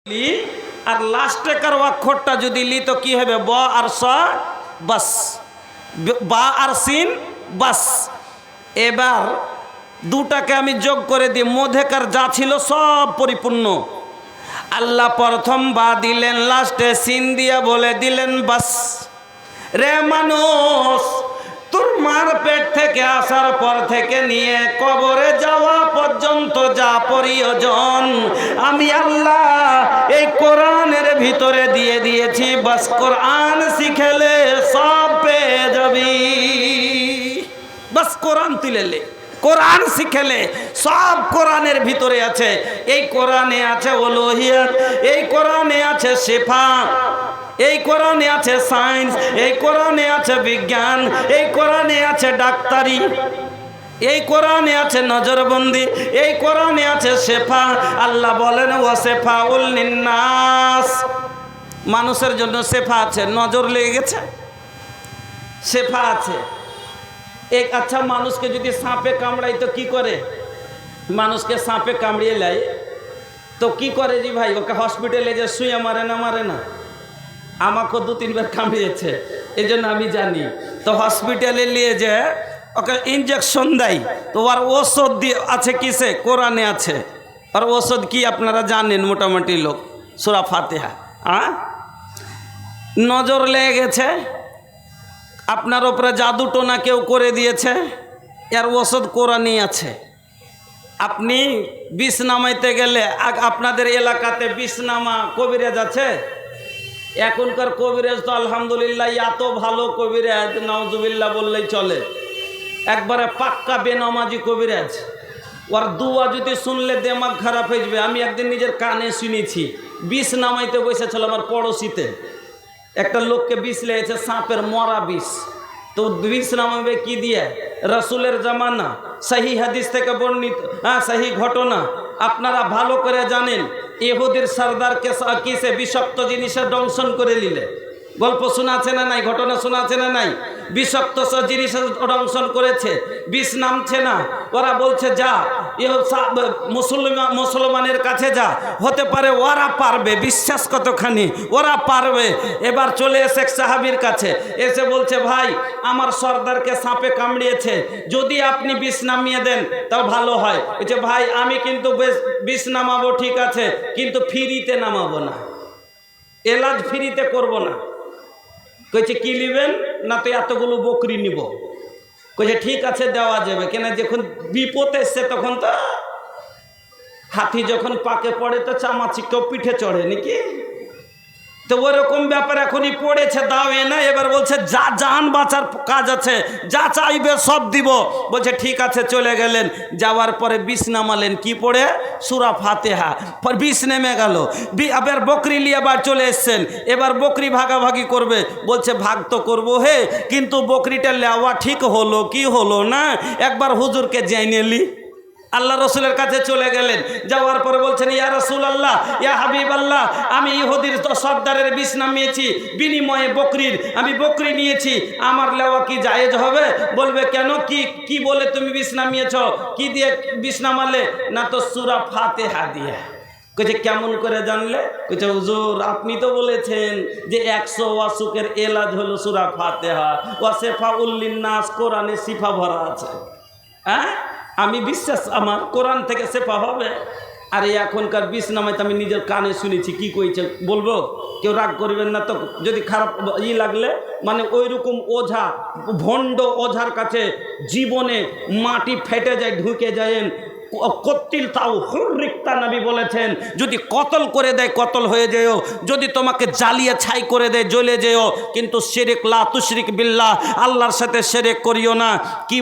আর লাস্টেকার অক্ষরটা যদি লি তো কি হবে ব আর স বাস, বা আর সিন বাস। এবার দুটাকে আমি যোগ করে দিই, মধ্যেকার যা ছিল সব পরিপূর্ণ। আল্লাহ প্রথম বা দিলেন, লাস্টে সিন দিয়ে বলে দিলেন বাস। রে মানুষ, তোর মার পেট থেকে আসার পর থেকে নিয়ে কবরে যাওয়া পর্যন্ত যা প্রয়োজন আমি আল্লাহ এই কোরআনের ভিতরে দিয়ে দিয়েছি। বাস কোরআন শিখেলে সব পেয়ে যাবি। বাস কোরআন তুলেলে, কোরআন শিখেলে সব কোরআনের ভিতরে আছে। এই কোরআনে আছে উলুহিয়ত, এই কোরআনে আছে শিফা, এই কোরআনে আছে সায়েন্স, এই কোরআনে আছে বিজ্ঞান, এই কোরআনে আছে ডাক্তারি, এই কোরআনে আছে নজরবন্দি, এই কোরআনে আছে শেফা। আল্লাহ বলেন ওয়াসেফাউল লিন্নাস, মানুষের জন্য শেফা আছে। নজর লেগে গেছে, শেফা আছে। এক আচ্ছা, মানুষকে যদি সাপে কামড়ায় তো কি করে? মানুষকে সাপে কামড়িয়ে লাই তো কি করে জি ভাই? ওকে হসপিটালে যে শুয়ে মারে না? মারে না? আমাকেও 2-3 বার কামড়িয়েছে, এই জন্য আমি জানি। তো হসপিটালে নিয়ে যে ওকে ইঞ্জেকশন দেয়, তো ওর ওষুধ দিয়ে আছে কিসে? কোরআনে আছে। আর ওষুধ কি আপনারা জানেন মোটামুটি লোক, সূরা ফাতিহা। নজর লেগে গেছে, আপনার উপরে জাদু টোনা কেউ করে দিয়েছে, এর ওষুধ কোরআনে আছে। আপনি বিষ নামাইতে গেলে, আপনাদের এলাকাতে বিষ নামা কবিরাজ আছে? এখনকার কবিরাজ তো আলহামদুলিল্লাহ এত ভালো কবিরাজ, নাউজুবিল্লাহ বললেই চলে। একবারে পাক্কা বেনামাজি কবিরাজ। ওর দুয়া যদি শুনলে দেমাগ খারাপ হয়ে যাবে। আমি একদিন নিজের কানে শুনেছি, বিষ নামাইতে বসেছিল আমার পড়োশিতে। একটা লোককে বিষ লেগেছে, সাপের মরা বিষ। তো বিষ নামাবে কি দিয়ে? রসুলের জামানা, সহি হাদিস থেকে বর্ণিত, সহি ঘটনা। আপনারা ভালো করে জানেন, ইহুদির সর্দারকে কিসে বিষাক্ত জিনিসে দংশন করে নিলে। গল্প শোনা আছে না নাই? ঘটনা শোনা আছে না নাই? বিষাক্ত জিনিসে দংশন করেছে, বিষ নামছে না। ওরা বলছে যা মুসলমানের কাছে যা, হতে পারে ওরা পারবে। বিশ্বাস কতখানি? ওরা পারবে। এবার চলে এসে এক সাহাবীর কাছে, এসে বলছে ভাই আমার সর্দারকে সাপে কামড়িয়েছে, যদি আপনি বিষ নামিয়ে দেন তাও ভালো হয়। বলছে ভাই আমি কিন্তু বিষ নামাবো, ঠিক আছে, কিন্তু ফ্রিতে নামাবো না, এলাজ ফ্রিতে করব না। কইছে কি নেবেন? না তো এতগুলো বকরি নিব। কইছে ঠিক আছে দেওয়া যাবে। কেন যখন বিপদ এসছে তখন তো হাতি যখন পাকে পড়ে তো চামাচিকেও পিঠে চড়ে নাকি? তো ওরকম ব্যাপার এখনই পড়েছে, দাও না। এবার বলছে যা জান বাঁচার কাজ আছে, যা চাইবে সব দিব। বলছে ঠিক আছে, চলে গেলেন। যাওয়ার পরে বিষ নামালেন, কি পড়ে? সূরা ফাতিহা। বিষ নেমে গেল। এবার বকরি নিয়ে আবার চলে এসছেন। এবার বকরি ভাগাভাগি করবে। বলছে ভাগ তো করবো হে, কিন্তু বকরিটা লেওয়া ঠিক হলো কি হলো না, একবার হুজুরকে জেনে নি। আল্লাহ রসুলের কাছে চলে গেলেন। যাওয়ার পরে বলছেন ইয়া রাসূলুল্লাহ, ইয়া হাবিবাল্লাহ, আমি ইহুদির সর্দারের বিষ নামিয়েছি, বিনিময়ে বকরির আমি বকরি নিয়েছি, আমার লেওয়া কি জায়েজ হবে? বলবে কেন, কি বলে তুমি বিষ নামিয়েছ? কি দিয়ে বিষ নামালে? না তো সূরা ফাতিহা দিয়ে। কইছে কেমন করে জানলে? কইছে হুজুর আপনি তো বলেছেন যে 100 অসুখের এলাজ হলো সূরা ফাতিহা, ওয়াসেফাউল লিন্নাস, কোরআনে শিফা ভরা আছে। আমি বিশ্বাস আমার কোরআন থেকে শেফা হবে। আর এখনকার বিষ নামাইতে আমি নিজের কানে শুনেছি। কি কইছে বলবো? কেউ রাগ করবেন না তো, যদি খারাপ লাগলে। মানে ওই রকম ওঝা, ভণ্ড ওঝার কাছে জীবনে মাটি ফেটে যায়, ঢুকে যায়। কত্তিল তাও হুররিক্তা, নবী বলেছেন যদি কতল করে দেয় কতল হয়ে যেও, যদি তোমাকে জ্বালিয়ে ছাই করে দেয় জ্বলে যেও, কিন্তু শিরক লা তুশরিক বিল্লাহ, আল্লাহর সাথে শিরক করিও না। কি